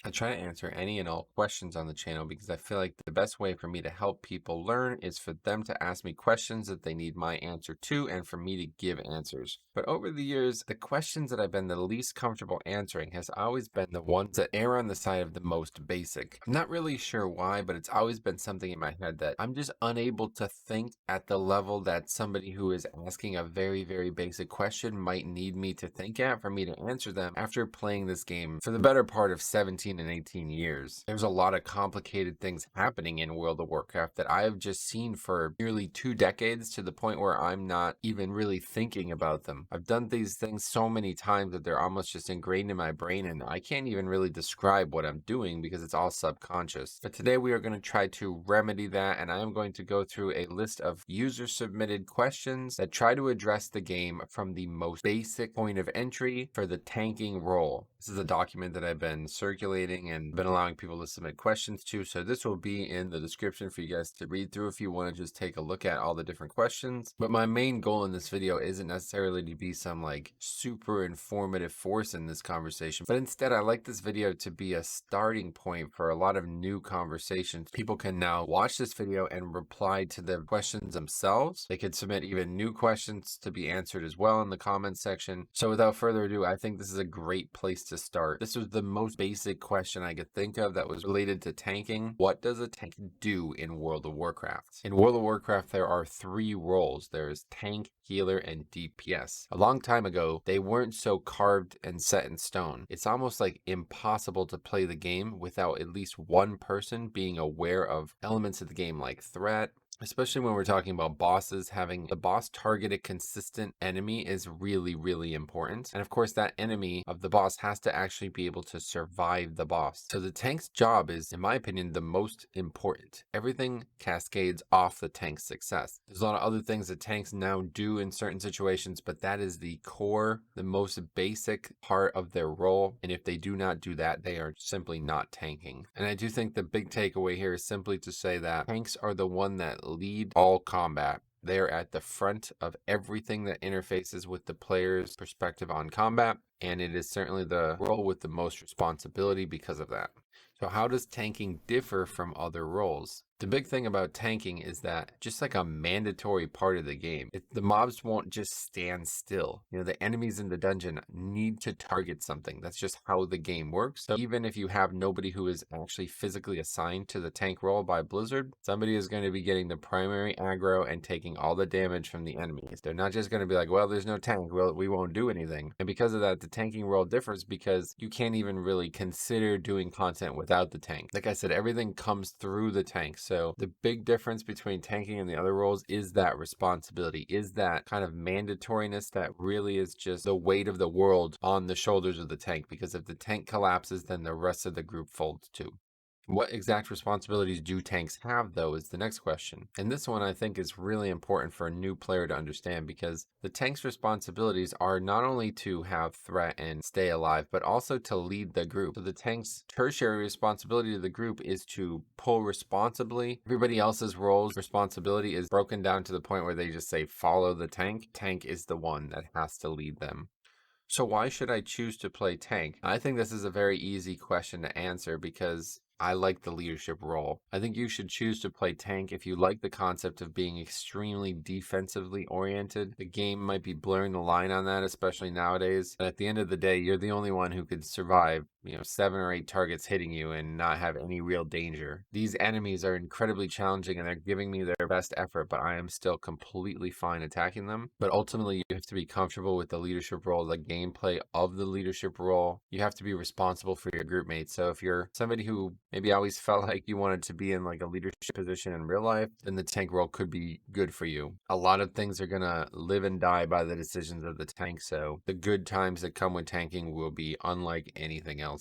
I try to answer any and all questions on the channel because I feel like the best way for me to help people learn is for them to ask me questions that they need my answer to and for me to give answers. But over the years, the questions that I've been the least comfortable answering has always been the ones that err on the side of the most basic. I'm not really sure why, but it's always been something in my head that I'm just unable to think at the level that somebody who is asking a very, very basic question might need me to think at for me to answer them after playing this game for the better part of 17 and 18 years. There's a lot of complicated things happening in World of Warcraft that I have just seen for nearly 2 decades to the point where I'm not even really thinking about them. I've done these things so many times that they're almost just ingrained in my brain and I can't even really describe what I'm doing because it's all subconscious. But today we are going to try to remedy that, and I am going to go through a list of user submitted questions that try to address the game from the most basic point of entry for the tanking role. This is a document that I've been circulating and been allowing people to submit questions to, so this will be in the description for you guys to read through if you want to just take a look at all the different questions. But my main goal in this video isn't necessarily to be some like super informative force in this conversation, but instead I like this video to be a starting point for a lot of new conversations. People can now watch this video and reply to the questions themselves. They could submit even new questions to be answered as well in the comments section. So without further ado, I think this is a great place to start. This was the most basic question I could think of that was related to tanking. What does a tank do in World of Warcraft? In World of Warcraft, there are 3 roles. There's tank, healer, and DPS. A long time ago, they weren't so carved and set in stone. It's almost like impossible to play the game without at least one person being aware of elements of the game like threat, especially when we're talking about bosses. Having the boss target a consistent enemy is really, really important. And of course, that enemy of the boss has to actually be able to survive the boss. So the tank's job is, in my opinion, the most important. Everything cascades off the tank's success. There's a lot of other things that tanks now do in certain situations, but that is the core, the most basic part of their role. And if they do not do that, they are simply not tanking. And I do think the big takeaway here is simply to say that tanks are the one that lead all combat. They're at the front of everything that interfaces with the player's perspective on combat, and it is certainly the role with the most responsibility because of that. So how does tanking differ from other roles? The big thing about tanking is that just like a mandatory part of the game, the mobs won't just stand still. You know, the enemies in the dungeon need to target something. That's just how the game works. So even if you have nobody who is actually physically assigned to the tank role by Blizzard, somebody is going to be getting the primary aggro and taking all the damage from the enemies. They're not just going to be like, well, there's no tank, well, we won't do anything. And because of that, the tanking role differs because you can't even really consider doing content without the tank. Like I said, everything comes through the tank. So the big difference between tanking and the other roles is that responsibility, is that kind of mandatoriness that really is just the weight of the world on the shoulders of the tank. Because if the tank collapses, then the rest of the group folds too. What exact responsibilities do tanks have, though, is the next question. And this one I think is really important for a new player to understand because the tank's responsibilities are not only to have threat and stay alive, but also to lead the group. So the tank's tertiary responsibility to the group is to pull responsibly. Everybody else's roles responsibility is broken down to the point where they just say, follow the tank. Tank is the one that has to lead them. So why should I choose to play tank? I think this is a very easy question to answer because I like the leadership role. I think you should choose to play tank if you like the concept of being extremely defensively oriented. The game might be blurring the line on that, especially nowadays. And at the end of the day, you're the only one who could survive, 7 or 8 targets hitting you and not have any real danger. These enemies are incredibly challenging and they're giving me their best effort, but I am still completely fine attacking them. But ultimately, you have to be comfortable with the leadership role, the gameplay of the leadership role. You have to be responsible for your group mates. So if you're somebody who maybe always felt like you wanted to be in like a leadership position in real life, then the tank role could be good for you. A lot of things are gonna live and die by the decisions of the tank, so the good times that come with tanking will be unlike anything else.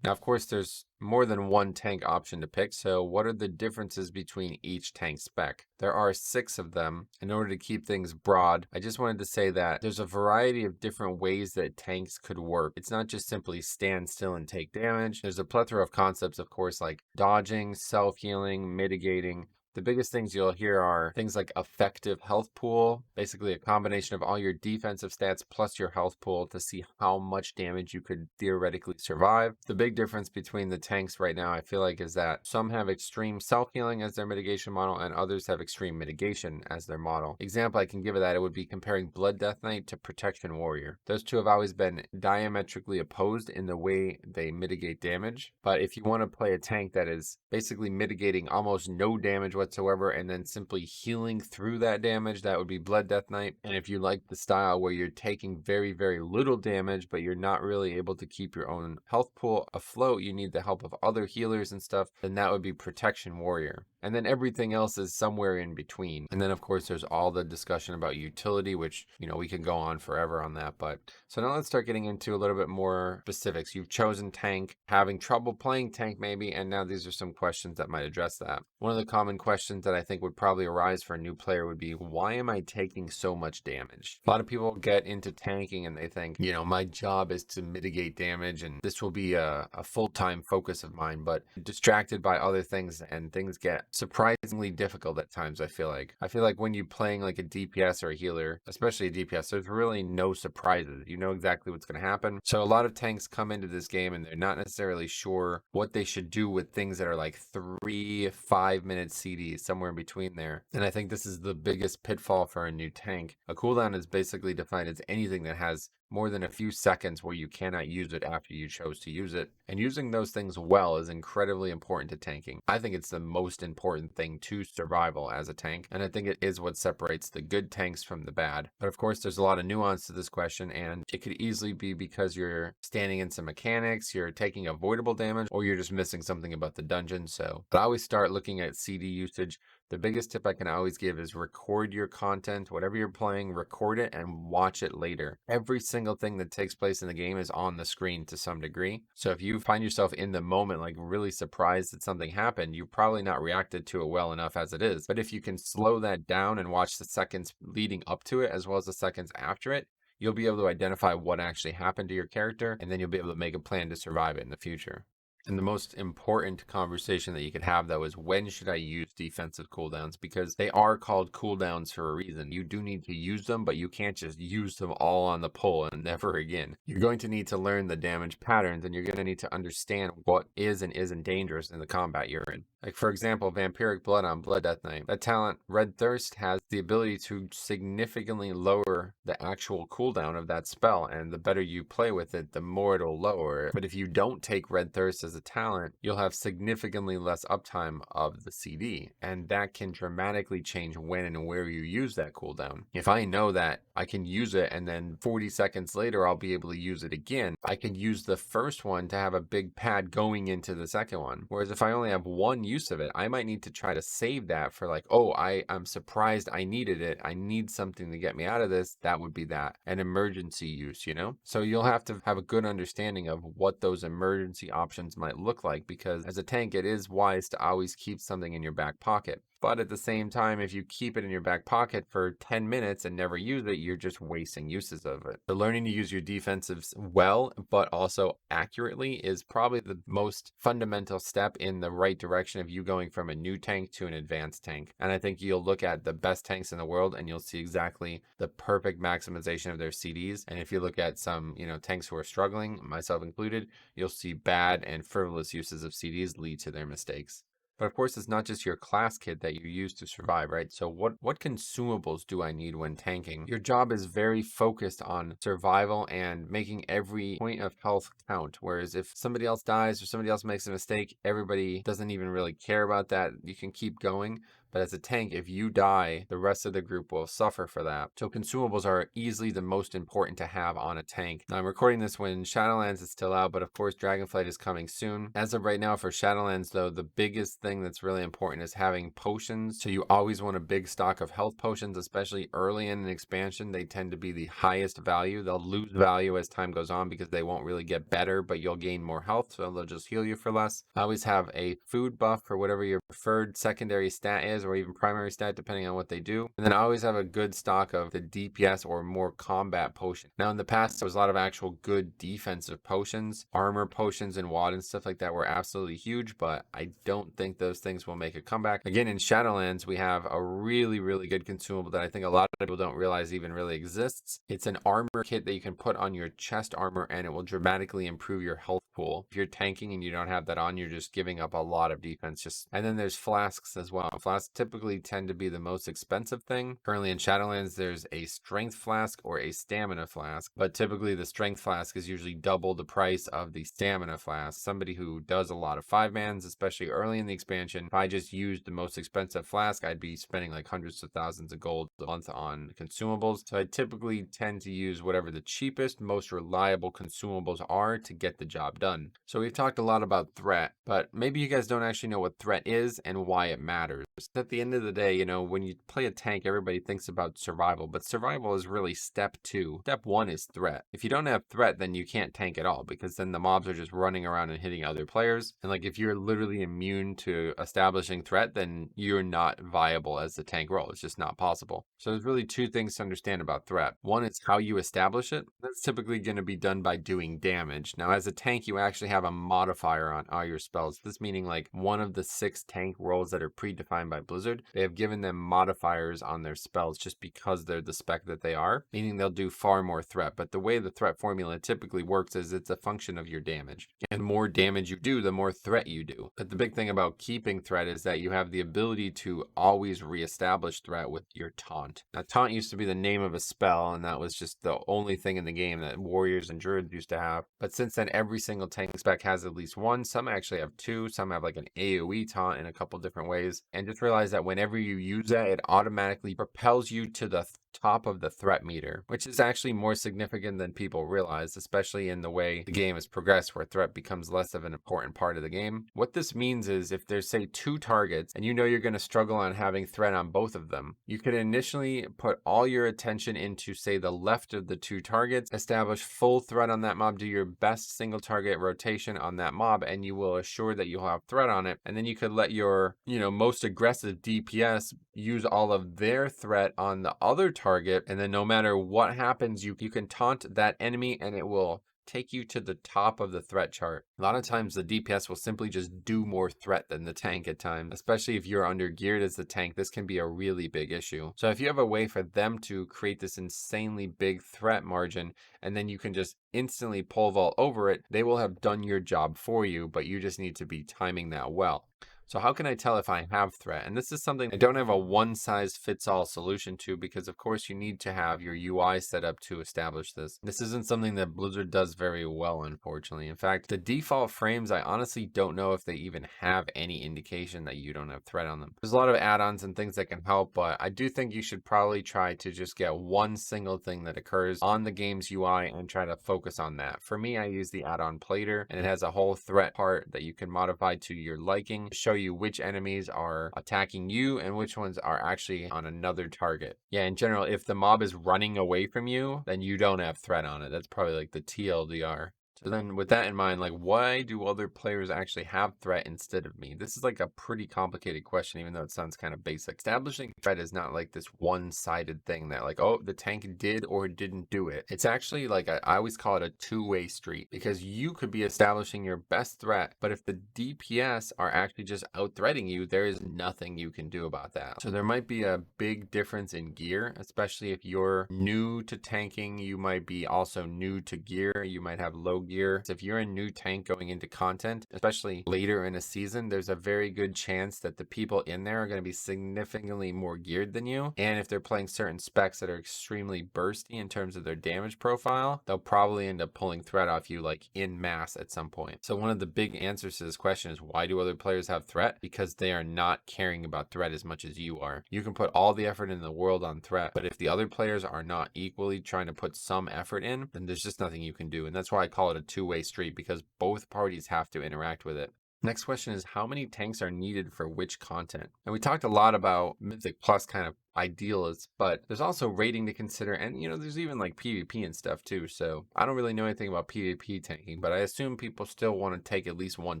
Now, of course, there's more than one tank option to pick, so what are the differences between each tank spec? There are 6 of them. In order to keep things broad, I just wanted to say that there's a variety of different ways that tanks could work. It's not just simply stand still and take damage. There's a plethora of concepts, of course, like dodging, self-healing, mitigating. The biggest things you'll hear are things like effective health pool, basically a combination of all your defensive stats plus your health pool to see how much damage you could theoretically survive. The big difference between the tanks right now, I feel like, is that some have extreme self-healing as their mitigation model and others have extreme mitigation as their model. Example I can give of that, it would be comparing Blood Death Knight to Protection Warrior. Those two have always been diametrically opposed in the way they mitigate damage, but if you want to play a tank that is basically mitigating almost no damage whatsoever and then simply healing through that damage, that would be Blood Death Knight. And if you like the style where you're taking very, very little damage, but you're not really able to keep your own health pool afloat, you need the help of other healers and stuff, then that would be Protection Warrior. And then everything else is somewhere in between. And then of course there's all the discussion about utility, which, we can go on forever on that. But so now let's start getting into a little bit more specifics. You've chosen tank, having trouble playing tank maybe, and now these are some questions that might address that. One of the common questions that I think would probably arise for a new player would be, why am I taking so much damage? A lot of people get into tanking and they think, my job is to mitigate damage and this will be a full-time focus of mine, but distracted by other things and things get surprisingly difficult at times. I feel like when you're playing like a DPS or a healer, especially a DPS, there's really no surprises. You know exactly what's going to happen. So a lot of tanks come into this game and they're not necessarily sure what they should do with things that are like 3-5 minute CDs, somewhere in between there. And I think this is the biggest pitfall for a new tank. A cooldown is basically defined as anything that has more than a few seconds where you cannot use it after you chose to use it. And using those things well is incredibly important to tanking. I think it's the most important thing to survival as a tank, and I think it is what separates the good tanks from the bad. But of course, there's a lot of nuance to this question, and it could easily be because you're standing in some mechanics, you're taking avoidable damage, or you're just missing something about the dungeon. So I always start looking at CD usage. The biggest tip I can always give is record your content, whatever you're playing, record it and watch it later. Every single thing that takes place in the game is on the screen to some degree. So if you find yourself in the moment, like really surprised that something happened, you probably not reacted to it well enough as it is. But if you can slow that down and watch the seconds leading up to it as well as the seconds after it, you'll be able to identify what actually happened to your character, and then you'll be able to make a plan to survive it in the future. And the most important conversation that you could have, though, is when should I use defensive cooldowns? Because they are called cooldowns for a reason. You do need to use them, but you can't just use them all on the pull and never again. You're going to need to learn the damage patterns, and you're going to need to understand what is and isn't dangerous in the combat you're in. Like, for example, Vampiric Blood on Blood Death Knight. That talent, Red Thirst, has the ability to significantly lower the actual cooldown of that spell, and the better you play with it, the more it'll lower it. But if you don't take Red Thirst as a talent, you'll have significantly less uptime of the CD, and that can dramatically change when and where you use that cooldown. If I know that I can use it and then 40 seconds later I'll be able to use it again, I can use the first one to have a big pad going into the second one. Whereas if I only have one use of it, I might need to try to save that for like, oh, I'm surprised I needed it. I need something to get me out of this. That would be that, an emergency use, So you'll have to have a good understanding of what those emergency options might look like, because as a tank, it is wise to always keep something in your back pocket. But at the same time, if you keep it in your back pocket for 10 minutes and never use it, you're just wasting uses of it. So learning to use your defensives well, but also accurately, is probably the most fundamental step in the right direction of you going from a new tank to an advanced tank. And I think you'll look at the best tanks in the world and you'll see exactly the perfect maximization of their CDs. And if you look at some, tanks who are struggling, myself included, you'll see bad and frivolous uses of CDs lead to their mistakes. But of course, it's not just your class kit that you use to survive, right? So what consumables do I need when tanking? Your job is very focused on survival and making every point of health count. Whereas if somebody else dies or somebody else makes a mistake, everybody doesn't even really care about that. You can keep going. But as a tank, if you die, the rest of the group will suffer for that. So consumables are easily the most important to have on a tank. Now, I'm recording this when Shadowlands is still out, but of course, Dragonflight is coming soon. As of right now for Shadowlands, though, the biggest thing that's really important is having potions. So you always want a big stock of health potions, especially early in an expansion. They tend to be the highest value. They'll lose value as time goes on because they won't really get better, but you'll gain more health, so they'll just heal you for less. I always have a food buff for whatever your preferred secondary stat is. is, or even primary stat, depending on what they do. And then I always have a good stock of the DPS or more combat potion. Now, in the past, there was a lot of actual good defensive potions, armor potions and WoD and stuff like that were absolutely huge, but I don't think those things will make a comeback. Again, in Shadowlands, we have a really, really good consumable that I think a lot of people don't realize even really exists. It's an armor kit that you can put on your chest armor, and it will dramatically improve your health pool. If you're tanking and you don't have that on, you're just giving up a lot of defense. And then there's flasks as well. Flasks typically tend to be the most expensive thing. Currently in Shadowlands, there's a strength flask or a stamina flask, but typically the strength flask is usually double the price of the stamina flask. Somebody who does a lot of 5-mans, especially early in the expansion, if I just used the most expensive flask, I'd be spending like hundreds of thousands of gold a month on consumables. So I typically tend to use whatever the cheapest, most reliable consumables are to get the job done. So we've talked a lot about threat, but maybe you guys don't actually know what threat is and why it matters. At the end of the day, you know, when you play a tank, everybody thinks about survival, but survival is really step 2. Step 1 is threat. If you don't have threat, then you can't tank at all, because then the mobs are just running around and hitting other players. And like, if you're literally immune to establishing threat, then you're not viable as a tank role. It's just not possible. So there's really 2 things to understand about threat. One is how you establish it. That's typically going to be done by doing damage. Now, as a tank, you actually have a modifier on all your spells. This meaning like one of the 6 tank roles that are predefined by Blizzard, they have given them modifiers on their spells just because they're the spec that they are, meaning they'll do far more threat. But the way the threat formula typically works is it's a function of your damage. And the more damage you do, the more threat you do. But the big thing about keeping threat is that you have the ability to always reestablish threat with your taunt. Now, taunt used to be the name of a spell, and that was just the only thing in the game that warriors and druids used to have. But since then, every single tank spec has at least one. Some actually have 2. Some have like an AoE taunt in a couple different ways. And just realize that whenever you use that, it automatically propels you to the top of the threat meter, which is actually more significant than people realize, especially in the way the game has progressed, where threat becomes less of an important part of the game. What this means is if there's, say, 2 targets and you know you're going to struggle on having threat on both of them, you could initially put all your attention into, say, the left of the 2 targets, establish full threat on that mob, do your best single target rotation on that mob, and you will assure that you'll have threat on it. And then you could let your, most aggressive DPS use all of their threat on the other target, and then no matter what happens, you can taunt that enemy and it will take you to the top of the threat chart. A lot of times the DPS will simply just do more threat than the tank at times, especially if you're under geared as the tank. This can be a really big issue. So if you have a way for them to create this insanely big threat margin, and then you can just instantly pole vault over it, they will have done your job for you, but you just need to be timing that well. So how can I tell if I have threat? And this is something I don't have a one-size-fits-all solution to, because of course you need to have your UI set up to establish this. This isn't something that Blizzard does very well, unfortunately. In fact, the default frames, I honestly don't know if they even have any indication that you don't have threat on them. There's a lot of add-ons and things that can help, but I do think you should probably try to just get one single thing that occurs on the game's UI and try to focus on that. For me, I use the add-on Plater, and it has a whole threat part that you can modify to your liking, show you which enemies are attacking you and which ones are actually on another target. Yeah, in general, if the mob is running away from you, then you don't have threat on it. That's probably like the TLDR. So then with that in mind, like, why do other players actually have threat instead of me? This is like a pretty complicated question, even though it sounds kind of basic. Establishing threat is not like this one-sided thing that like, oh, the tank did or didn't do it. It's actually like, I always call it a two-way street, because you could be establishing your best threat, but if the DPS are actually just out-threating you, there is nothing you can do about that. So there might be a big difference in gear, especially if you're new to tanking. You might be also new to gear. You might have low gear. So if you're a new tank going into content, especially later in a season, there's a very good chance that the people in there are going to be significantly more geared than you. And if they're playing certain specs that are extremely bursty in terms of their damage profile, they'll probably end up pulling threat off you like in mass at some point. So one of the big answers to this question is, why do other players have threat? Because they are not caring about threat as much as you are. You can put all the effort in the world on threat, but if the other players are not equally trying to put some effort in, then there's just nothing you can do. And that's why I call it a two-way street, because both parties have to interact with it. Next question is, how many tanks are needed for which content? And we talked a lot about Mythic Plus kind of idealist, but there's also rating to consider. And, there's even like PvP and stuff too. So I don't really know anything about PvP tanking, but I assume people still want to take at least one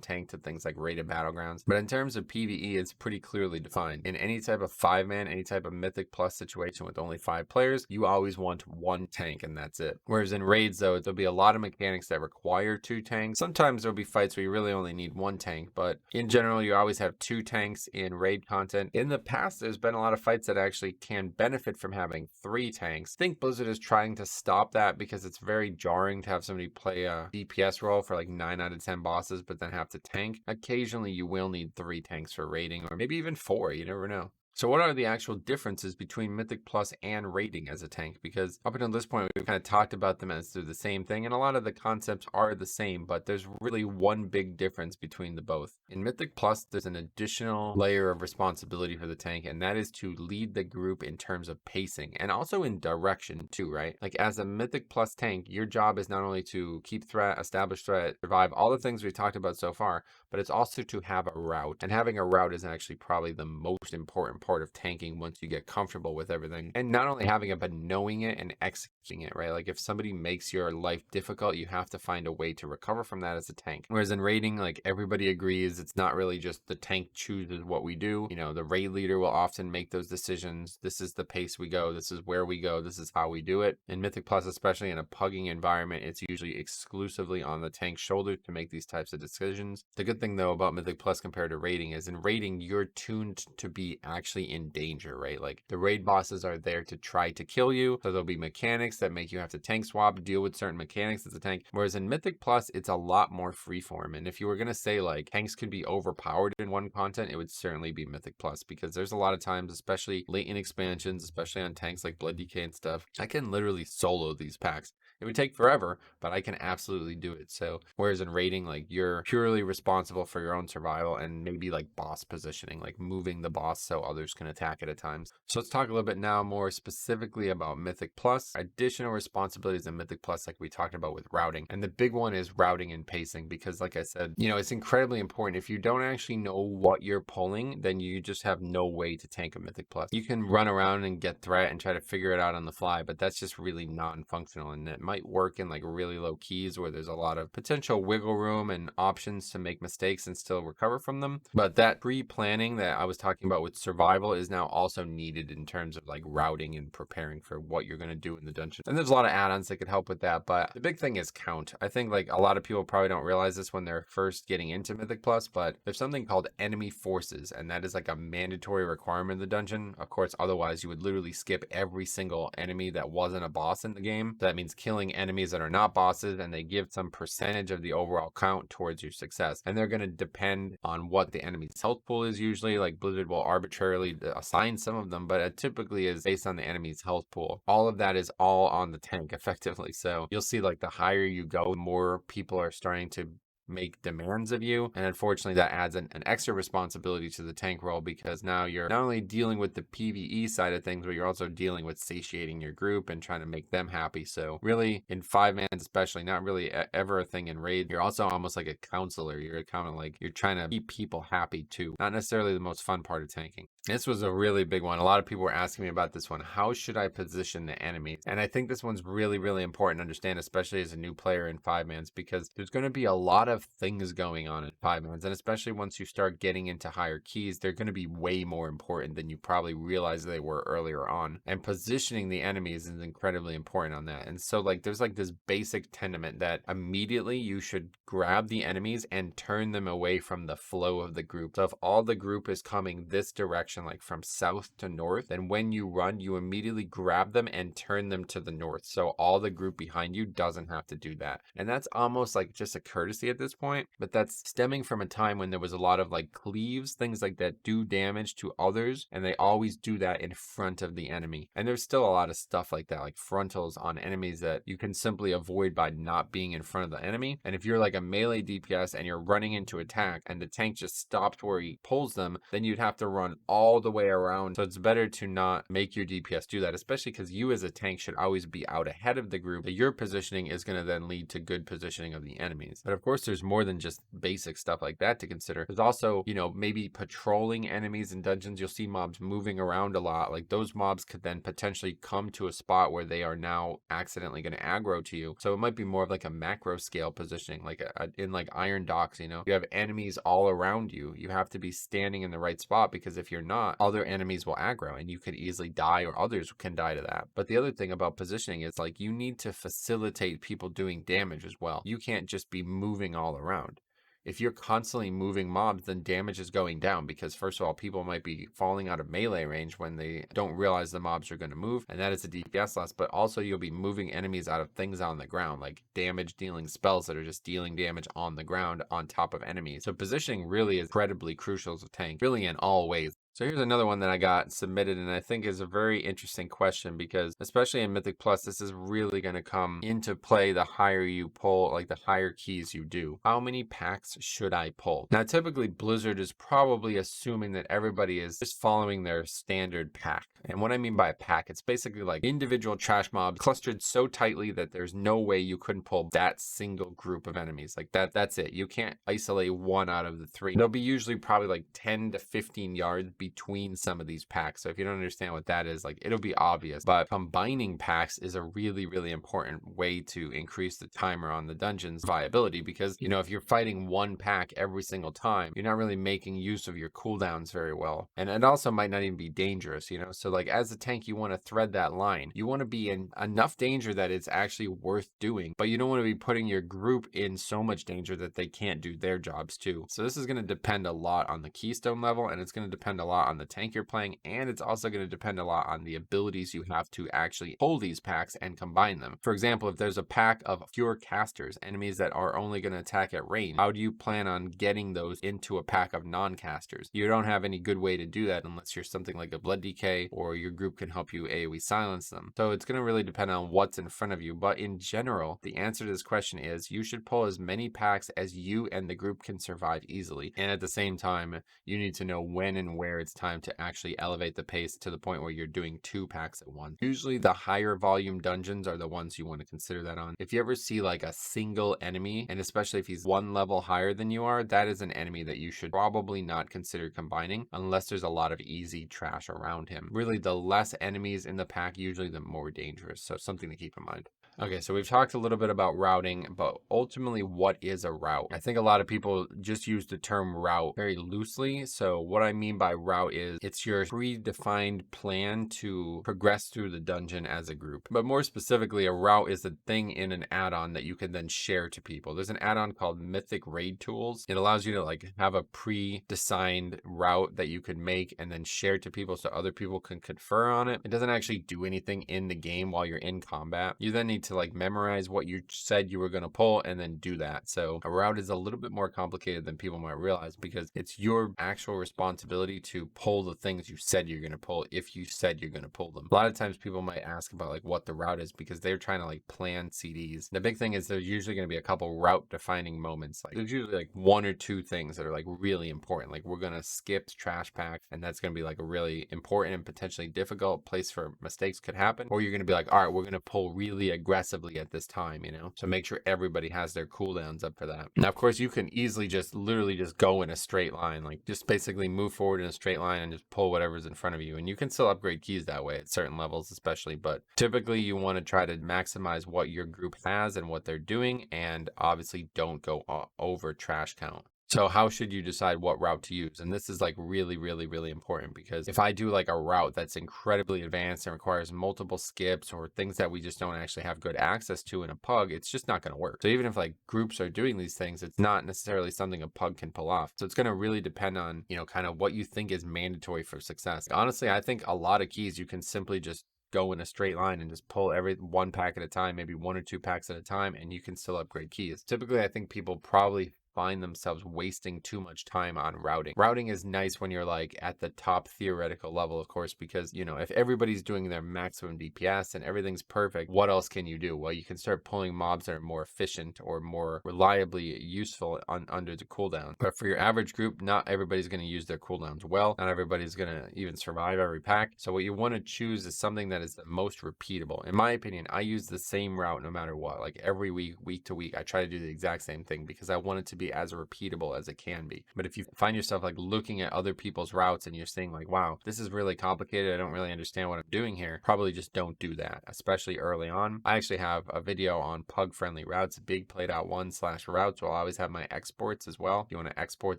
tank to things like rated battlegrounds. But in terms of PvE, it's pretty clearly defined. In any type of 5-man, any type of Mythic Plus situation with only 5 players, you always want one tank and that's it. Whereas in raids though, there'll be a lot of mechanics that require 2 tanks. Sometimes there'll be fights where you really only need 1 tank, but in general, you always have 2 tanks in raid content. In the past, there's been a lot of fights that actually can benefit from having 3 tanks. I think Blizzard is trying to stop that because it's very jarring to have somebody play a DPS role for like 9 out of 10 bosses, but then have to tank. Occasionally, you will need 3 tanks for raiding, or maybe even 4, you never know. So what are the actual differences between Mythic Plus and raiding as a tank? Because up until this point, we've kind of talked about them as they're the same thing, and a lot of the concepts are the same, but there's really one big difference between the both. In Mythic Plus, there's an additional layer of responsibility for the tank, and that is to lead the group in terms of pacing, and also in direction too, right? Like as a Mythic Plus tank, your job is not only to keep threat, establish threat, survive, all the things we've talked about so far, but it's also to have a route. And having a route is actually probably the most important part of tanking once you get comfortable with everything. And not only having it, but knowing it and executing it, right? Like if somebody makes your life difficult, you have to find a way to recover from that as a tank. Whereas in raiding, like everybody agrees, it's not really just the tank chooses what we do. The raid leader will often make those decisions. This is the pace we go. This is where we go. This is how we do it. In Mythic Plus, especially in a pugging environment, it's usually exclusively on the tank's shoulders to make these types of decisions. The good thing though about Mythic Plus compared to raiding is in raiding, you're tuned to be actually in danger, right? Like the raid bosses are there to try to kill you. So there'll be mechanics that make you have to tank swap, deal with certain mechanics as a tank. Whereas in Mythic Plus, it's a lot more freeform. And if you were going to say like tanks could be overpowered in one content, it would certainly be Mythic Plus, because there's a lot of times, especially late in expansions, especially on tanks like Blood DK and stuff, I can literally solo these packs. It would take forever, but I can absolutely do it. So whereas in raiding, like you're purely responsible for your own survival and maybe like boss positioning, like moving the boss so others can attack it at times. So let's talk a little bit now more specifically about Mythic Plus. Additional responsibilities in Mythic Plus, like we talked about with routing. And the big one is routing and pacing, because like I said, it's incredibly important. If you don't actually know what you're pulling, then you just have no way to tank a Mythic Plus. You can run around and get threat and try to figure it out on the fly, but that's just really non-functional, and it might work in like really low keys where there's a lot of potential wiggle room and options to make mistakes and still recover from them. But that pre-planning that I was talking about with survival is now also needed in terms of like routing and preparing for what you're going to do in the dungeon. And there's a lot of add-ons that could help with that, but the big thing is count. I think like a lot of people probably don't realize this when they're first getting into Mythic Plus, but there's something called enemy forces, and that is like a mandatory requirement in the dungeon. Of course, otherwise you would literally skip every single enemy that wasn't a boss in the game. So that means killing enemies that are not bosses, and they give some percentage of the overall count towards your success. And they're going to depend on what the enemy's health pool is usually. Like Blizzard will arbitrarily assign some of them, but it typically is based on the enemy's health pool. All of that is all on the tank effectively. So you'll see like the higher you go, the more people are starting to make demands of you, and unfortunately that adds an extra responsibility to the tank role, because now you're not only dealing with the PvE side of things, but you're also dealing with satiating your group and trying to make them happy. So really in 5-man especially, not really ever a thing in raid, you're also almost like a counselor. You're kind of like you're trying to keep people happy too, not necessarily the most fun part of tanking. This was a really big one. A lot of people were asking me about this one. How should I position the enemy? And I think this one's really, really important to understand, especially as a new player in 5-mans, because there's going to be a lot of things going on in 5-mans. And especially once you start getting into higher keys, they're going to be way more important than you probably realized they were earlier on. And positioning the enemies is incredibly important on that. And so like there's like this basic tenement that immediately you should grab the enemies and turn them away from the flow of the group. So if all the group is coming this direction, like from south to north, then when you run, you immediately grab them and turn them to the north. So all the group behind you doesn't have to do that. And that's almost like just a courtesy at this point, but that's stemming from a time when there was a lot of like cleaves, things like that do damage to others, and they always do that in front of the enemy. And there's still a lot of stuff like that, like frontals on enemies that you can simply avoid by not being in front of the enemy. And if you're like a melee DPS and you're running into attack and the tank just stops where he pulls them, then you'd have to run all the way around. So it's better to not make your DPS do that, especially because you as a tank should always be out ahead of the group. So your positioning is going to then lead to good positioning of the enemies. But of course, there's there's more than just basic stuff like that to consider. There's also, you know, maybe patrolling enemies in dungeons. You'll see mobs moving around a lot. Like those mobs could then potentially come to a spot where they are now accidentally going to aggro to you. So it might be more of like a macro scale positioning, like in like Iron Docks, you know, you have enemies all around you. You have to be standing in the right spot, because if you're not, other enemies will aggro and you could easily die, or others can die to that. But the other thing about positioning is like you need to facilitate people doing damage as well. You can't just be moving all around. If you're constantly moving mobs, then damage is going down, because first of all, people might be falling out of melee range when they don't realize the mobs are going to move, and that is a DPS loss. But also you'll be moving enemies out of things on the ground, like damage dealing spells that are just dealing damage on the ground on top of enemies. So positioning really is incredibly crucial as a tank, really in all ways. So here's another one that I got submitted, and I think is a very interesting question, because especially in Mythic Plus, this is really going to come into play the higher you pull, like the higher keys you do. How many packs should I pull? Now, typically Blizzard is probably assuming that everybody is just following their standard pack. And what I mean by a pack, it's basically like individual trash mobs clustered so tightly that there's no way you couldn't pull that single group of enemies. Like that's it. You can't isolate one out of the three. There'll be usually probably like 10 to 15 yards between some of these packs. So if you don't understand what that is, like it'll be obvious. But combining packs is a really, really important way to increase the timer on the dungeon's viability, because, you know, if you're fighting one pack every single time, you're not really making use of your cooldowns very well. And it also might not even be dangerous, you know? So like as a tank, you want to thread that line. You want to be in enough danger that it's actually worth doing, but you don't want to be putting your group in so much danger that they can't do their jobs too. So this is going to depend a lot on the keystone level, and it's going to depend a lot on the tank you're playing, and it's also going to depend a lot on the abilities you have to actually pull these packs and combine them. For example, if there's a pack of pure casters, enemies that are only going to attack at range, how do you plan on getting those into a pack of non-casters? You don't have any good way to do that unless you're something like a Blood DK, or your group can help you AoE silence them. So it's going to really depend on what's in front of you. But in general, the answer to this question is you should pull as many packs as you and the group can survive easily. And at the same time, you need to know when and where it's time to actually elevate the pace to the point where you're doing 2 packs at once. Usually the higher volume dungeons are the ones you want to consider that on. If you ever see like a single enemy, and especially if he's one level higher than you are, that is an enemy that you should probably not consider combining unless there's a lot of easy trash around him. Really, the less enemies in the pack, usually the more dangerous. So something to keep in mind. Okay, so we've talked a little bit about routing, but ultimately, what is a route? I think a lot of people just use the term route very loosely. So what I mean by route is it's your predefined plan to progress through the dungeon as a group. But more specifically, a route is a thing in an add-on that you can then share to people. There's an add-on called Mythic Raid Tools. It allows you to like have a pre-designed route that you could make and then share to people so other people can confer on it. It doesn't actually do anything in the game while you're in combat. You then need to like memorize what you said you were going to pull and then do that. So a route is a little bit more complicated than people might realize, because it's your actual responsibility to pull the things you said you're going to pull if you said you're going to pull them. A lot of times people might ask about like what the route is because they're trying to like plan CDs. The big thing is there's usually going to be a couple route defining moments. Like there's usually like 1 or 2 things that are like really important. Like we're going to skip trash pack, and that's going to be like a really important and potentially difficult place for mistakes could happen. Or you're going to be like, all right, we're going to pull really aggressively at this time, you know, so make sure everybody has their cooldowns up for that. Now, of course, you can easily just literally just go in a straight line, like just basically move forward in a straight line and just pull whatever's in front of you. And you can still upgrade keys that way at certain levels, especially, but typically you want to try to maximize what your group has and what they're doing, and obviously don't go over trash count. So how should you decide what route to use? And this is like really, really, really important, because if I do like a route that's incredibly advanced and requires multiple skips or things that we just don't actually have good access to in a pug, it's just not going to work. So even if like groups are doing these things, it's not necessarily something a pug can pull off. So it's going to really depend on, you know, kind of what you think is mandatory for success. Honestly, I think a lot of keys you can simply just go in a straight line and just pull every 1 pack at a time, maybe 1 or 2 packs at a time, and you can still upgrade keys. Typically, I think people probably find themselves wasting too much time on routing. Routing is nice when you're like at the top theoretical level, of course, because if everybody's doing their maximum DPS and everything's perfect, what else can you do? Well, you can start pulling mobs that are more efficient or more reliably useful under the cooldown. But for your average group, not everybody's going to use their cooldowns well. Not everybody's going to even survive every pack. So what you want to choose is something that is the most repeatable. In my opinion, I use the same route no matter what. Like every week to week, I try to do the exact same thing because I want it to be as repeatable as it can be. But if you find yourself like looking at other people's routes and you're saying like, wow, this is really complicated, I don't really understand what I'm doing here, probably just don't do that, especially early on. I actually have a video on pug friendly routes, big played out 1/routes. I'll always have my exports as well. If you want to export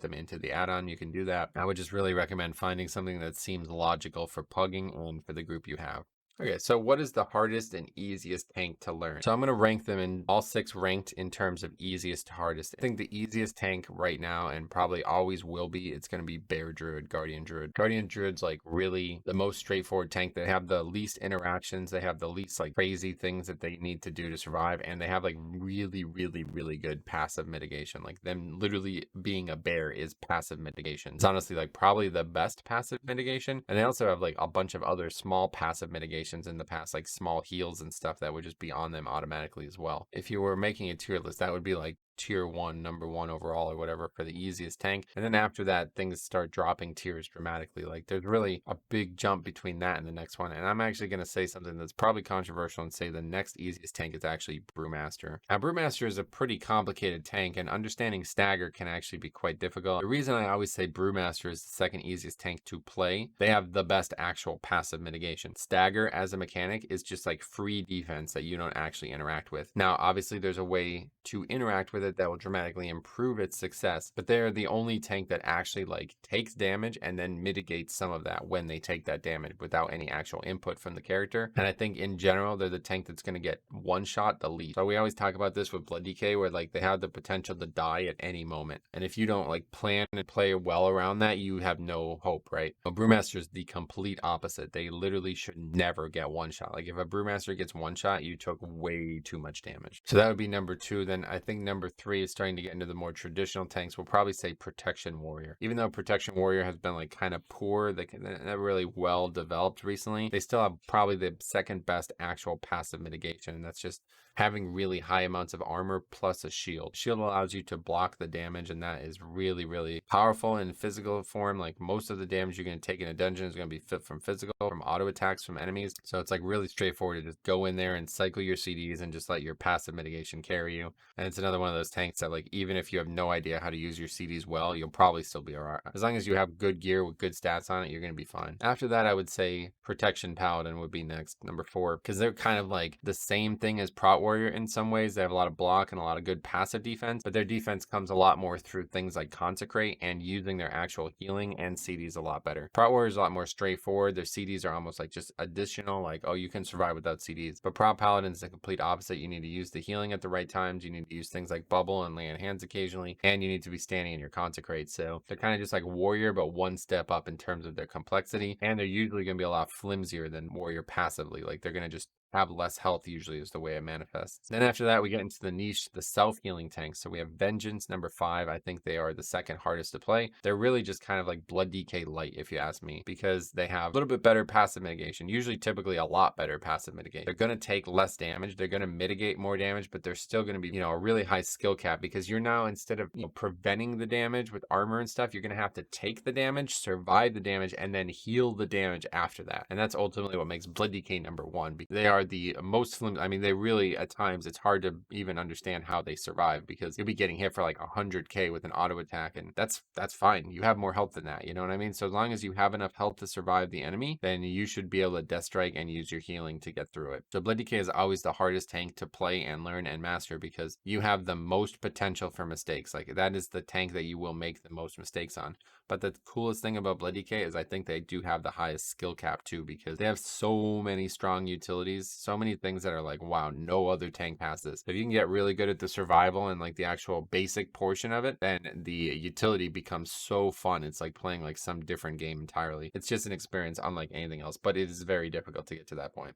them into the add-on, you can do that. I would just really recommend finding something that seems logical for pugging and for the group you have. Okay, so what is the hardest and easiest tank to learn? So I'm going to rank them in all 6 ranked in terms of easiest to hardest. I think the easiest tank right now and probably always will be, it's going to be Bear Druid, Guardian Druid. Guardian Druid's like really the most straightforward tank. They have the least interactions. They have the least like crazy things that they need to do to survive. And they have like really, really, really good passive mitigation. Like them literally being a bear is passive mitigation. It's honestly like probably the best passive mitigation. And they also have like a bunch of other small passive mitigations in the past, like small heals and stuff that would just be on them automatically as well. If you were making a tier list, that would be like tier 1, number 1 overall or whatever for the easiest tank. And then after that, things start dropping tiers dramatically. Like there's really a big jump between that and the next one. And I'm actually going to say something that's probably controversial and say the next easiest tank is actually Brewmaster. Now, Brewmaster is a pretty complicated tank and understanding stagger can actually be quite difficult. The reason I always say Brewmaster is the second easiest tank to play, they have the best actual passive mitigation. Stagger as a mechanic is just like free defense that you don't actually interact with. Now, obviously there's a way to interact with it that will dramatically improve its success, but they're the only tank that actually like takes damage and then mitigates some of that when they take that damage without any actual input from the character. And I think in general, they're the tank that's going to get one shot the least. So we always talk about this with Blood DK where like they have the potential to die at any moment. And if you don't like plan and play well around that, you have no hope, right? A Brewmaster is the complete opposite. They literally should never get one shot. Like if a Brewmaster gets one shot, you took way too much damage. So that would be number 2. Then I think number 3 is starting to get into the more traditional tanks. We'll probably say Protection Warrior. Even though Protection Warrior has been like kind of poor, they're not really well developed recently, they still have probably the second best actual passive mitigation. And that's just having really high amounts of armor plus a shield. Shield allows you to block the damage, and that is really, really powerful in physical form. Like most of the damage you're going to take in a dungeon is going to be fit from physical, from auto attacks from enemies. So it's like really straightforward to just go in there and cycle your CDs and just let your passive mitigation carry you. And it's another one of those tanks that like even if you have no idea how to use your CDs well, you'll probably still be alright. As long as you have good gear with good stats on it, you're going to be fine. After that, I would say Protection Paladin would be next, number 4, because they're kind of like the same thing as Prot Warrior in some ways. They have a lot of block and a lot of good passive defense, but their defense comes a lot more through things like Consecrate and using their actual healing and CDs a lot better. Prot Warrior is a lot more straightforward. Their CDs are almost like just additional, like, oh, you can survive without CDs. But Prot Paladin is the complete opposite. You need to use the healing at the right times. You need to use things like Bubble and lay on hands occasionally, and you need to be standing in your Consecrate. So they're kind of just like Warrior, but one step up in terms of their complexity, and they're usually going to be a lot flimsier than Warrior passively. Like they're going to just have less health usually is the way it manifests. Then after that, we get into the niche, the self-healing tanks. So we have Vengeance, number 5. I think they are the second hardest to play. They're really just kind of like Blood DK light, if you ask me, because they have a little bit better passive mitigation, usually typically a lot better passive mitigation. They're going to take less damage. They're going to mitigate more damage, but they're still going to be, a really high skill cap because you're now, instead of, preventing the damage with armor and stuff, you're going to have to take the damage, survive the damage, and then heal the damage after that. And that's ultimately what makes Blood DK number 1. Because they are the most flimsy. I mean, they really, at times, it's hard to even understand how they survive because you'll be getting hit for like 100k with an auto attack, and that's fine. You have more health than that, you know what I mean? So as long as you have enough health to survive the enemy, then you should be able to death strike and use your healing to get through it. So Blood DK is always the hardest tank to play and learn and master because you have the most potential for mistakes. Like that is the tank that you will make the most mistakes on. But the coolest thing about Blood DK is I think they do have the highest skill cap too, because they have so many strong utilities, so many things that are like, wow, no other tank has this. If you can get really good at the survival and like the actual basic portion of it, then the utility becomes so fun. It's like playing like some different game entirely. It's just an experience unlike anything else, but it is very difficult to get to that point.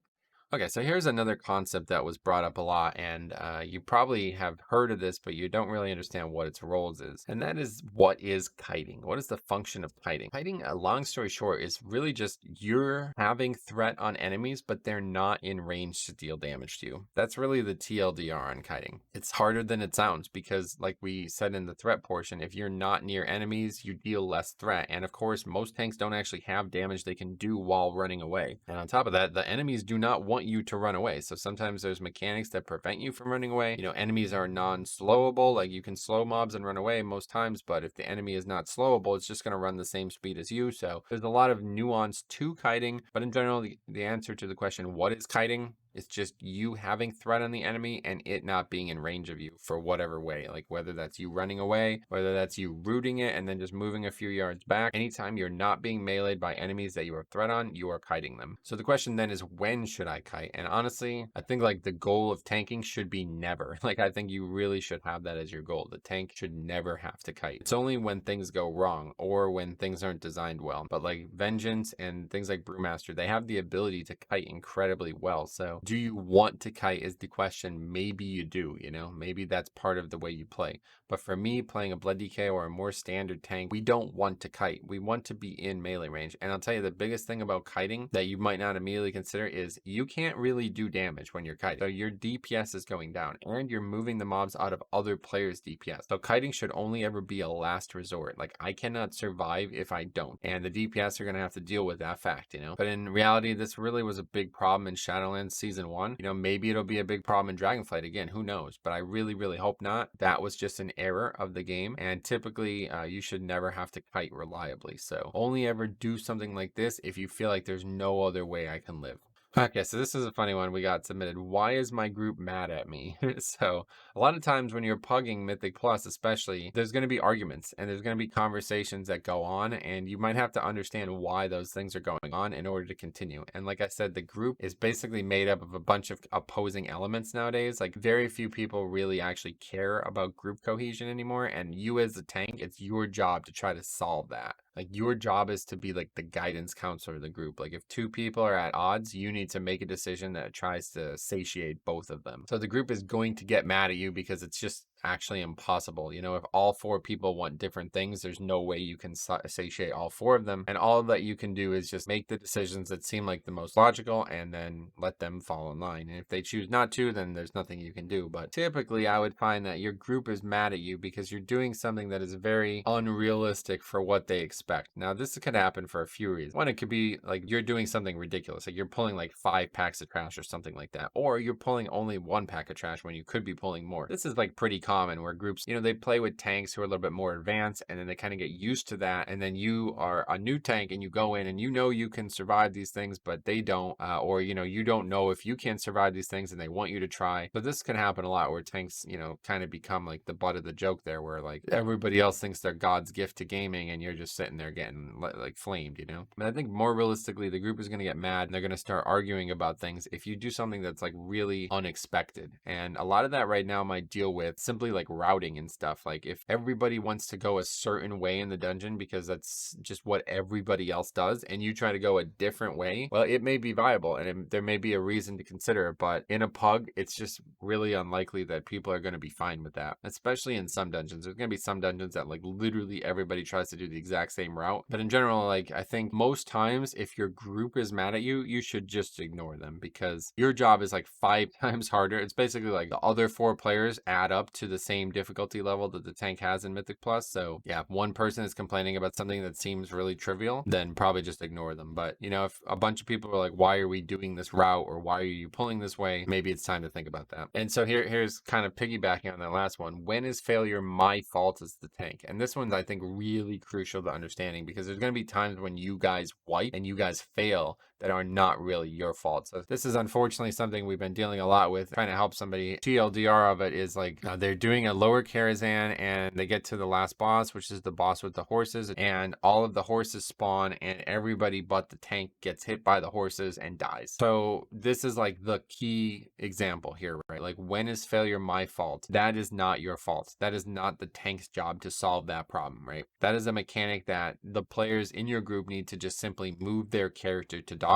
Okay, so here's another concept that was brought up a lot, and you probably have heard of this, but you don't really understand what its roles is. And that is, what is kiting? What is the function of kiting? Kiting, long story short, is really just you're having threat on enemies, but they're not in range to deal damage to you. That's really the TLDR on kiting. It's harder than it sounds because, like we said in the threat portion, if you're not near enemies, you deal less threat. And of course, most tanks don't actually have damage they can do while running away. And on top of that, the enemies do not want you to run away. So sometimes there's mechanics that prevent you from running away. You know, enemies are non-slowable, like you can slow mobs and run away most times, but if the enemy is not slowable, it's just going to run the same speed as you. So there's a lot of nuance to kiting, but in general, the answer to the question, what is kiting? It's just you having threat on the enemy and it not being in range of you for whatever way. Like whether that's you running away, whether that's you rooting it and then just moving a few yards back. Anytime you're not being meleeed by enemies that you have threat on, you are kiting them. So the question then is, when should I kite? And honestly, I think like the goal of tanking should be never. Like I think you really should have that as your goal. The tank should never have to kite. It's only when things go wrong or when things aren't designed well. But like Vengeance and things like Brewmaster, they have the ability to kite incredibly well. So do you want to kite is the question. Maybe you do, you know, maybe that's part of the way you play. But for me, playing a Blood DK or a more standard tank, we don't want to kite. We want to be in melee range. And I'll tell you the biggest thing about kiting that you might not immediately consider is you can't really do damage when you're kiting. So your DPS is going down and you're moving the mobs out of other players' DPS. So kiting should only ever be a last resort. Like I cannot survive if I don't. And the DPS are going to have to deal with that fact, you know. But in reality, this really was a big problem in Shadowlands Season 1. You know, maybe it'll be a big problem in Dragonflight again, who knows? But I really, really hope not. That was just an error of the game. And typically, you should never have to kite reliably. So only ever do something like this if you feel like there's no other way I can live. Okay, so this is a funny one we got submitted. Why is my group mad at me? So a lot of times when you're pugging Mythic Plus, especially, there's going to be arguments and there's going to be conversations that go on, and you might have to understand why those things are going on in order to continue. And like I said, the group is basically made up of a bunch of opposing elements nowadays. Like very few people really actually care about group cohesion anymore. And you as a tank, it's your job to try to solve that. Like your job is to be like the guidance counselor of the group. Like if two people are at odds, you need to make a decision that tries to satiate both of them. So the group is going to get mad at you because it's just actually impossible. You know, if all four people want different things, there's no way you can satiate all four of them. And all that you can do is just make the decisions that seem like the most logical and then let them fall in line. And if they choose not to, then there's nothing you can do. But typically I would find that your group is mad at you because you're doing something that is very unrealistic for what they expect. Now, this could happen for a few reasons. One, it could be like you're doing something ridiculous. Like you're pulling like 5 packs of trash or something like that. Or you're pulling only 1 pack of trash when you could be pulling more. This is like pretty common where groups, you know, they play with tanks who are a little bit more advanced and then they kind of get used to that. And then you are a new tank and you go in and you know you can survive these things, but they don't. Or, you know, you don't know if you can survive these things and they want you to try. But this can happen a lot where tanks, you know, kind of become like the butt of the joke there, where like everybody else thinks they're God's gift to gaming and you're just sitting there getting like flamed, you know? But I think more realistically, the group is going to get mad and they're going to start arguing about things if you do something that's like really unexpected. And a lot of that right now might deal with simply like routing and stuff. Like if everybody wants to go a certain way in the dungeon because that's just what everybody else does and you try to go a different way, well, it may be viable and there may be a reason to consider it, but in a pug, it's just really unlikely that people are going to be fine with that, especially in some dungeons. There's going to be some dungeons that like literally everybody tries to do the exact same route. But in general, like I think most times if your group is mad at you, you should just ignore them because your job is like 5 times harder. It's basically like the other 4 players add up to the same difficulty level that the tank has in Mythic Plus. So yeah, if one person is complaining about something that seems really trivial, then probably just ignore them. But you know, if a bunch of people are like, why are we doing this route or why are you pulling this way? Maybe it's time to think about that. And so here's kind of piggybacking on that last one. When is failure my fault as the tank? And this one's, I think, really crucial to understanding because there's going to be times when you guys wipe and you guys fail that are not really your fault. So this is unfortunately something we've been dealing a lot with, trying to help somebody. TLDR of it is like they're doing a lower Karazhan and they get to the last boss, which is the boss with the horses, and all of the horses spawn and everybody but the tank gets hit by the horses and dies. So this is like the key example here, right? Like when is failure my fault? That is not your fault. That is not the tank's job to solve that problem, right? That is a mechanic that the players in your group need to just simply move their character to dodge.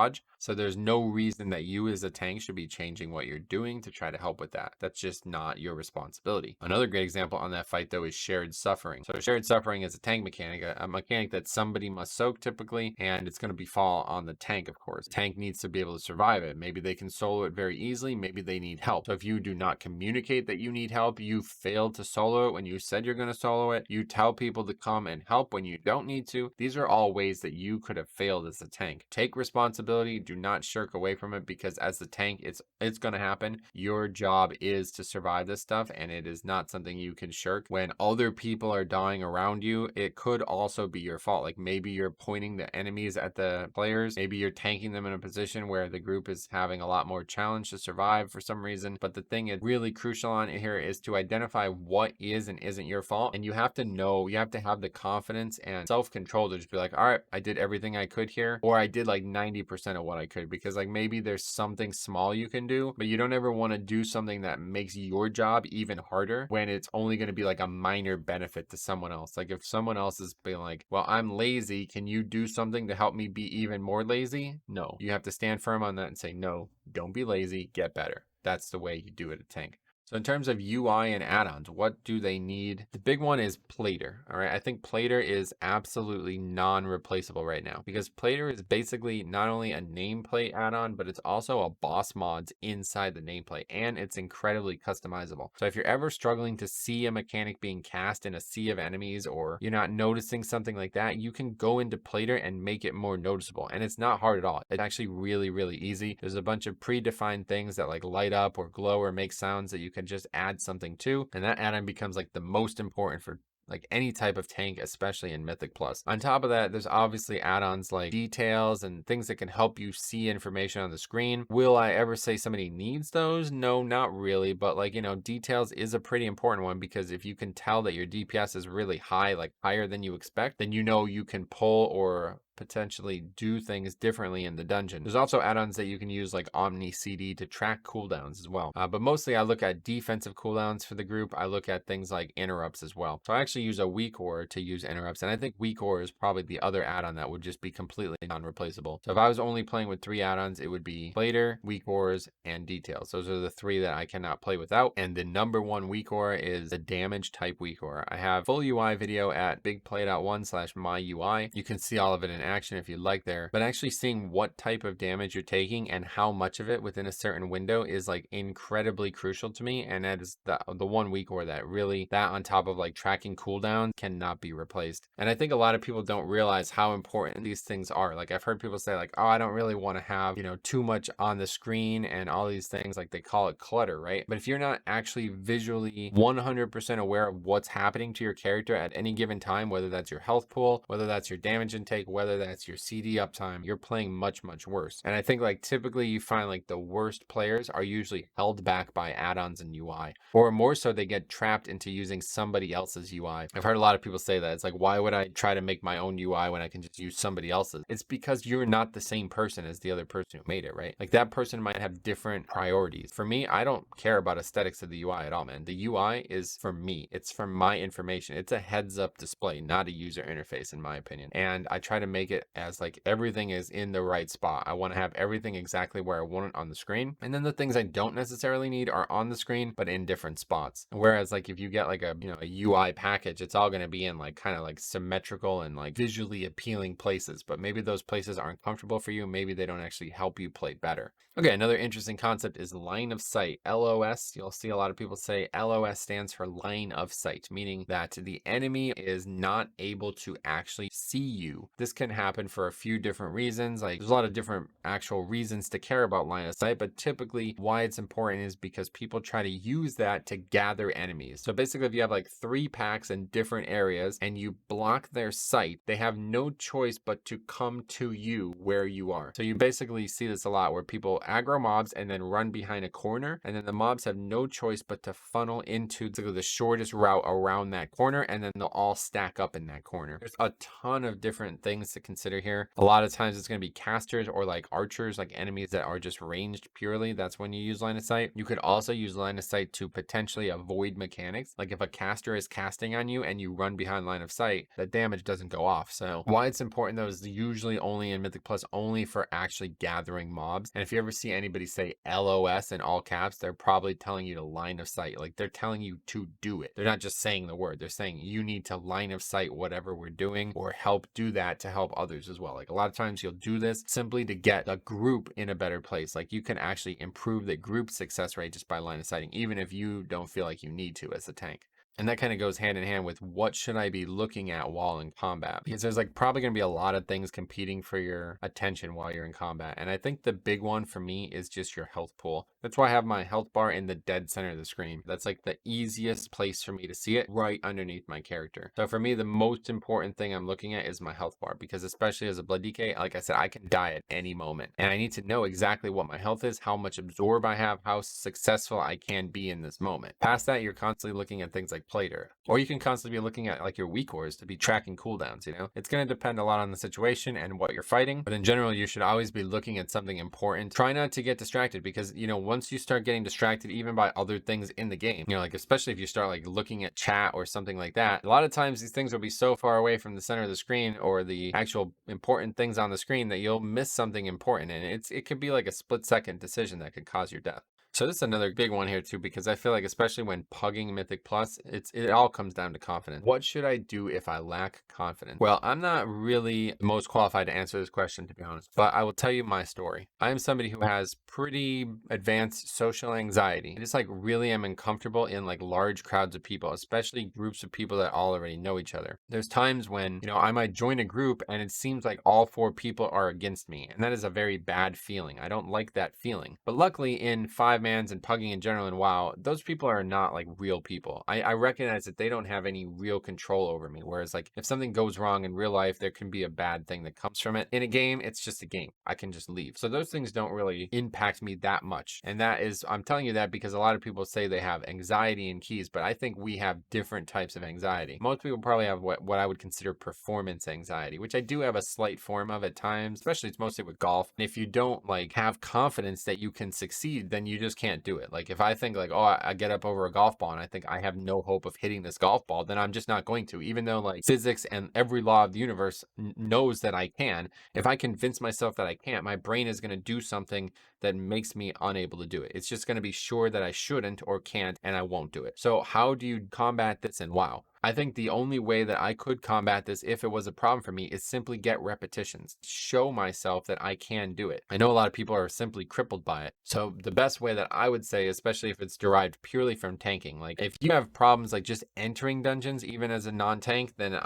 So there's no reason that you as a tank should be changing what you're doing to try to help with that. That's just not your responsibility. Another great example on that fight though is shared suffering. So shared suffering is a tank mechanic, a mechanic that somebody must soak typically, and it's going to be fall on the tank, of course. Tank needs to be able to survive it. Maybe they can solo it very easily, maybe they need help. So if you do not communicate that you need help, you failed to solo it when you said you're going to solo it, you tell people to come and help when you don't need to. These are all ways that you could have failed as a tank. Take responsibility, do not shirk away from it, because as the tank, it's going to happen. Your job is to survive this stuff, and it is not something you can shirk. When other people are dying around you, it could also be your fault. Like maybe you're pointing the enemies at the players, maybe you're tanking them in a position where the group is having a lot more challenge to survive for some reason. But the thing is really crucial on here is to identify what is and isn't your fault. And you have to know, you have to have the confidence and self-control to just be like, all right, I did everything I could here, or I did like 90% of what I could, because like maybe there's something small you can do, but you don't ever want to do something that makes your job even harder when it's only going to be like a minor benefit to someone else. Like if someone else is being like, well, I'm lazy, can you do something to help me be even more lazy? No, you have to stand firm on that and say, no, don't be lazy, get better. That's the way you do it at tank. So in terms of UI and add-ons, what do they need? The big one is Plater, all right? I think Plater is absolutely non-replaceable right now, because Plater is basically not only a nameplate add-on, but it's also a boss mods inside the nameplate, and it's incredibly customizable. So if you're ever struggling to see a mechanic being cast in a sea of enemies, or you're not noticing something like that, you can go into Plater and make it more noticeable, and it's not hard at all. It's actually really, really easy. There's a bunch of predefined things that like light up or glow or make sounds that you can just add something to, and that add-on becomes like the most important for like any type of tank, especially in Mythic Plus. On top of that, there's obviously add-ons like details and things that can help you see information on the screen. Will I ever say somebody needs those? No, not really. But like, you know, details is a pretty important one, because if you can tell that your DPS is really high, like higher than you expect, then you know you can pull or potentially do things differently in the dungeon. There's also add-ons that you can use like Omni CD to track cooldowns as well. But mostly I look at defensive cooldowns for the group. I look at things like interrupts as well. So I actually use a weak aura to use interrupts, and I think weak aura is probably the other add-on that would just be completely non-replaceable. So if I was only playing with 3 add-ons, it would be Plater, weak auras, and details. Those are the 3 that I cannot play without. And the number 1 weak aura is the damage type weak aura. I have full UI video at bigplay.1/myui. You can see all of it in action if you'd like there, but actually seeing what type of damage you're taking and how much of it within a certain window is like incredibly crucial to me. And that is the one weak aura that really, that on top of like tracking cooldowns, cannot be replaced. And I think a lot of people don't realize how important these things are. Like I've heard people say like, oh, I don't really want to have, you know, too much on the screen and all these things, like they call it clutter, right? But if you're not actually visually 100% aware of what's happening to your character at any given time, whether that's your health pool, whether that's your damage intake, whether that's your CD uptime, you're playing much, much worse. And I think like typically you find like the worst players are usually held back by add-ons and UI, or more so they get trapped into using somebody else's UI. I've heard a lot of people say that. It's like, why would I try to make my own UI when I can just use somebody else's? It's because you're not the same person as the other person who made it, right? Like that person might have different priorities. For me, I don't care about aesthetics of the UI at all, man. The UI is for me. It's for my information. It's a heads up display, not a user interface in my opinion. And I try to make it as like everything is in the right spot. I want to have everything exactly where I want it on the screen. And then the things I don't necessarily need are on the screen, but in different spots. Whereas like if you get like a, you know, a UI package, it's all going to be in like kind of like symmetrical and like visually appealing places, but maybe those places aren't comfortable for you. Maybe they don't actually help you play better. Okay, another interesting concept is line of sight. LOS, you'll see a lot of people say LOS stands for line of sight, meaning that the enemy is not able to actually see you. This can happen for a few different reasons. Like there's a lot of different actual reasons to care about line of sight, but typically why it's important is because people try to use that to gather enemies. So basically if you have like 3 packs in different areas and you block their sight, they have no choice but to come to you where you are. So you basically see this a lot where people aggro mobs and then run behind a corner, and then the mobs have no choice but to funnel into the shortest route around that corner, and then they'll all stack up in that corner. There's a ton of different things consider here. A lot of times it's going to be casters or like archers, like enemies that are just ranged purely. That's when you use line of sight. You could also use line of sight to potentially avoid mechanics. Like if a caster is casting on you and you run behind line of sight, the damage doesn't go off. So why it's important though is usually only in Mythic Plus, only for actually gathering mobs. And if you ever see anybody say LOS in all caps, they're probably telling you to line of sight. Like they're telling you to do it. They're not just saying the word. They're saying you need to line of sight whatever we're doing, or help do that to help others as well. Like a lot of times you'll do this simply to get a group in a better place. Like you can actually improve the group success rate just by line of sighting, even if you don't feel like you need to as a tank. And that kind of goes hand in hand with what should I be looking at while in combat? Because there's like probably going to be a lot of things competing for your attention while you're in combat. And I think the big one for me is just your health pool. That's why I have my health bar in the dead center of the screen. That's like the easiest place for me to see it, right underneath my character. So for me, the most important thing I'm looking at is my health bar, because especially as a blood DK, like I said, I can die at any moment. And I need to know exactly what my health is, how much absorb I have, how successful I can be in this moment. Past that, you're constantly looking at things like plater, or you can constantly be looking at like your weak cores to be tracking cooldowns. It's going to depend a lot on the situation and what you're fighting, but in general you should always be looking at something important. Try not to get distracted, because once you start getting distracted even by other things in the game, like especially if you start like looking at chat or something like that, a lot of times these things will be so far away from the center of the screen or the actual important things on the screen that you'll miss something important, and it could be like a split-second decision that could cause your death. So this is another big one here too, because I feel like especially when pugging Mythic Plus, it all comes down to confidence. What should I do if I lack confidence? Well, I'm not really the most qualified to answer this question, to be honest, but I will tell you my story. I am somebody who has pretty advanced social anxiety. I just like really am uncomfortable in like large crowds of people, especially groups of people that all already know each other. There's times when, I might join a group and it seems like all 4 people are against me, and that is a very bad feeling. I don't like that feeling. But luckily in 5-mans and pugging in general and WoW, those people are not like real people. I recognize that they don't have any real control over me. Whereas like if something goes wrong in real life, there can be a bad thing that comes from it. In a game, it's just a game. I can just leave. So those things don't really impact me that much. And I'm telling you that because a lot of people say they have anxiety in keys, but I think we have different types of anxiety. Most people probably have what I would consider performance anxiety, which I do have a slight form of at times, especially it's mostly with golf. And if you don't like have confidence that you can succeed, then you just can't do it. Like if I think like, oh, I get up over a golf ball and I think I have no hope of hitting this golf ball, then I'm just not going to, even though like physics and every law of the universe knows that I can. If I convince myself that I can't, my brain is going to do something that makes me unable to do it. It's just going to be sure that I shouldn't or can't, and I won't do it. So how do you combat this in WoW? I think the only way that I could combat this if it was a problem for me is simply get repetitions. Show myself that I can do it. I know a lot of people are simply crippled by it. So the best way that I would say, especially if it's derived purely from tanking, like if you have problems like just entering dungeons even as a non-tank, then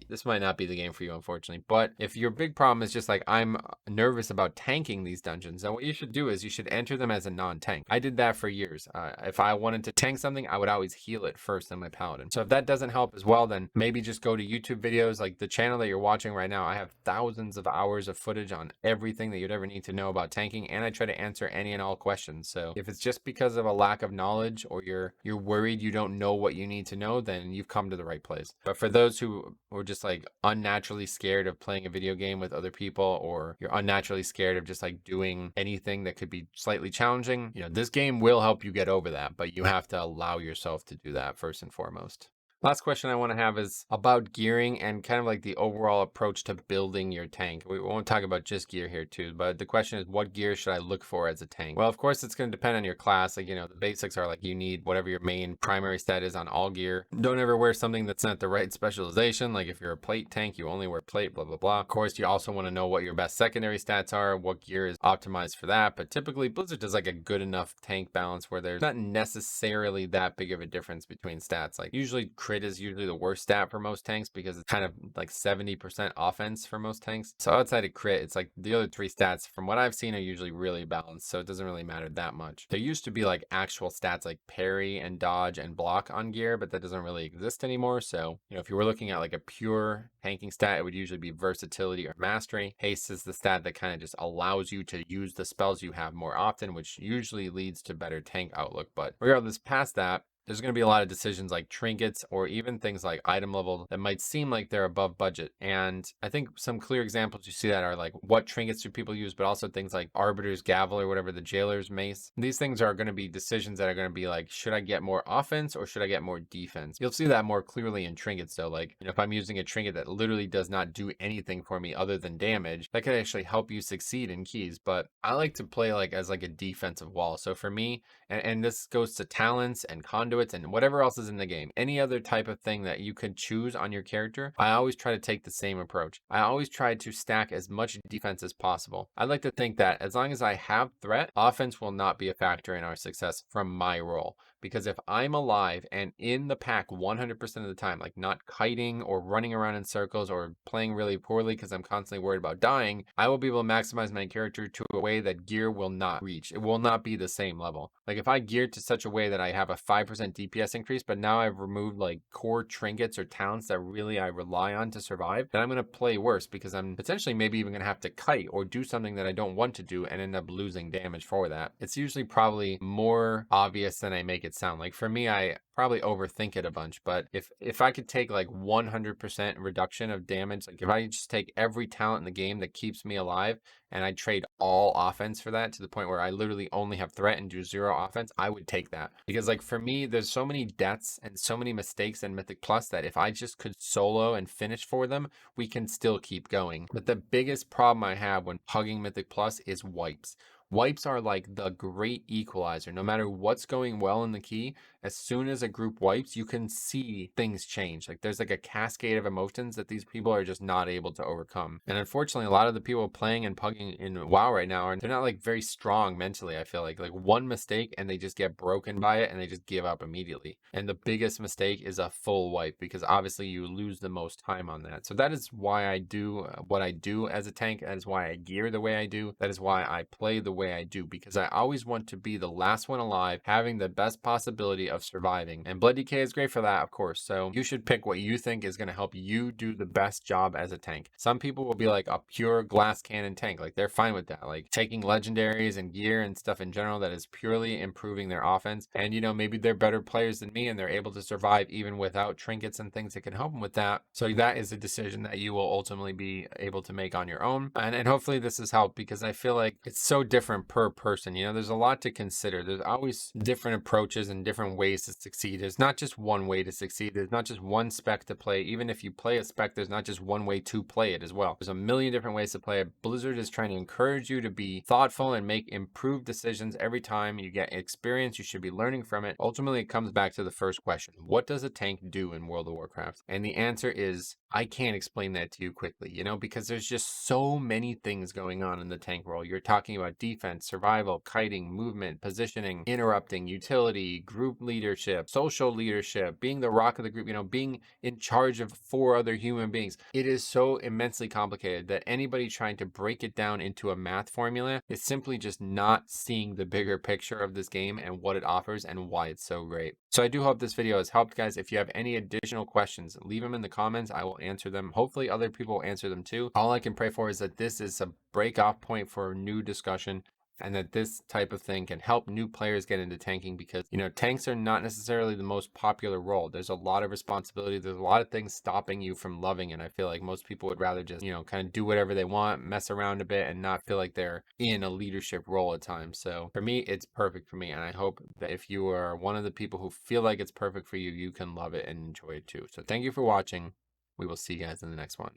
this might not be the game for you, unfortunately. But if your big problem is just like I'm nervous about tanking these dungeons, then what you should do is you should enter them as a non-tank. I did that for years. If I wanted to tank something, I would always heal it first in my paladin. So if that doesn't help as well, then maybe just go to YouTube videos like the channel that you're watching right now. I have thousands of hours of footage on everything that you'd ever need to know about tanking, and I try to answer any and all questions. So if it's just because of a lack of knowledge or you're worried you don't know what you need to know, then you've come to the right place. But for those who are just like unnaturally scared of playing a video game with other people, or you're unnaturally scared of just like doing anything that could be slightly challenging, this game will help you get over that, but you have to allow yourself to do that first and foremost. Last question I want to have is about gearing and kind of like the overall approach to building your tank. We won't talk about just gear here too, but the question is, what gear should I look for as a tank? Well, of course, it's going to depend on your class. Like, the basics are like you need whatever your main primary stat is on all gear. Don't ever wear something that's not the right specialization. Like if you're a plate tank, you only wear plate, blah, blah, blah. Of course, you also want to know what your best secondary stats are, what gear is optimized for that. But typically, Blizzard does like a good enough tank balance where there's not necessarily that big of a difference between stats. Like usually crit is usually the worst stat for most tanks because it's kind of like 70% offense for most tanks. So outside of crit, it's like the other 3 stats from what I've seen are usually really balanced, so it doesn't really matter that much. There used to be like actual stats like parry and dodge and block on gear, but that doesn't really exist anymore. So, if you were looking at like a pure tanking stat, it would usually be versatility or mastery. Haste is the stat that kind of just allows you to use the spells you have more often, which usually leads to better tank outlook. But regardless, past that, there's going to be a lot of decisions like trinkets or even things like item level that might seem like they're above budget. And I think some clear examples you see that are like what trinkets do people use, but also things like Arbiter's Gavel or whatever, the Jailer's Mace. These things are going to be decisions that are going to be like, should I get more offense or should I get more defense? You'll see that more clearly in trinkets though. Like, if I'm using a trinket that literally does not do anything for me other than damage, that could actually help you succeed in keys. But I like to play like as like a defensive wall. So for me, and this goes to talents and conduits and whatever else is in the game. Any other type of thing that you could choose on your character, I always try to take the same approach. I always try to stack as much defense as possible. I like to think that as long as I have threat, offense will not be a factor in our success from my role. Because if I'm alive and in the pack 100% of the time, like not kiting or running around in circles or playing really poorly because I'm constantly worried about dying, I will be able to maximize my character to a way that gear will not reach. It will not be the same level. Like if I geared to such a way that I have a 5% DPS increase, but now I've removed like core trinkets or talents that really I rely on to survive, then I'm going to play worse because I'm potentially maybe even going to have to kite or do something that I don't want to do and end up losing damage for that. It's usually probably more obvious than I make it sound. Like for me, I probably overthink it a bunch, but if I could take like 100% reduction of damage, like if I just take every talent in the game that keeps me alive and I trade all offense for that to the point where I literally only have threat and do 0 offense, I would take that. Because like for me, there's so many deaths and so many mistakes in Mythic Plus that if I just could solo and finish for them, we can still keep going. But the biggest problem I have when hugging Mythic Plus is wipes. Wipes are like the great equalizer. No matter what's going well in the key, as soon as a group wipes, you can see things change. Like there's like a cascade of emotions that these people are just not able to overcome. And unfortunately, a lot of the people playing and pugging in WoW right now they're not like very strong mentally. I feel like one mistake and they just get broken by it and they just give up immediately. And the biggest mistake is a full wipe because obviously you lose the most time on that. So that is why I do what I do as a tank. That is why I gear the way I do. That is why I play the way I do, because I always want to be the last one alive, having the best possibility of surviving. And Blood DK is great for that, of course. So you should pick what you think is going to help you do the best job as a tank. Some people will be like a pure glass cannon tank. Like they're fine with that. Like taking legendaries and gear and stuff in general that is purely improving their offense. And maybe they're better players than me and they're able to survive even without trinkets and things that can help them with that. So that is a decision that you will ultimately be able to make on your own. And hopefully this has helped, because I feel like it's so different per person. There's a lot to consider. There's always different approaches and different ways to succeed. There's not just one way to succeed. There's not just one spec to play. Even if you play a spec, there's not just one way to play it as well. There's a million different ways to play it. Blizzard is trying to encourage you to be thoughtful and make improved decisions every time you get experience. You should be learning from it. Ultimately, it comes back to the first question. What does a tank do in World of Warcraft? And the answer is, I can't explain that to you quickly, because there's just so many things going on in the tank role. You're talking about defense, survival, kiting, movement, positioning, interrupting, utility, group leadership, social leadership, being the rock of the group, being in charge of 4 other human beings. It is so immensely complicated that anybody trying to break it down into a math formula is simply just not seeing the bigger picture of this game and what it offers and why it's so great. So I do hope this video has helped, guys. If you have any additional questions, leave them in the comments. I will answer them. Hopefully other people will answer them too. All I can pray for is that this is a break off point for a new discussion, and that this type of thing can help new players get into tanking, because tanks are not necessarily the most popular role. There's a lot of responsibility. There's a lot of things stopping you from loving it. I feel like most people would rather just kind of do whatever they want, mess around a bit, and not feel like they're in a leadership role at times. So for me, it's perfect for me, and I hope that if you are one of the people who feel like it's perfect for you, you can love it and enjoy it too. So thank you for watching. We will see you guys in the next one.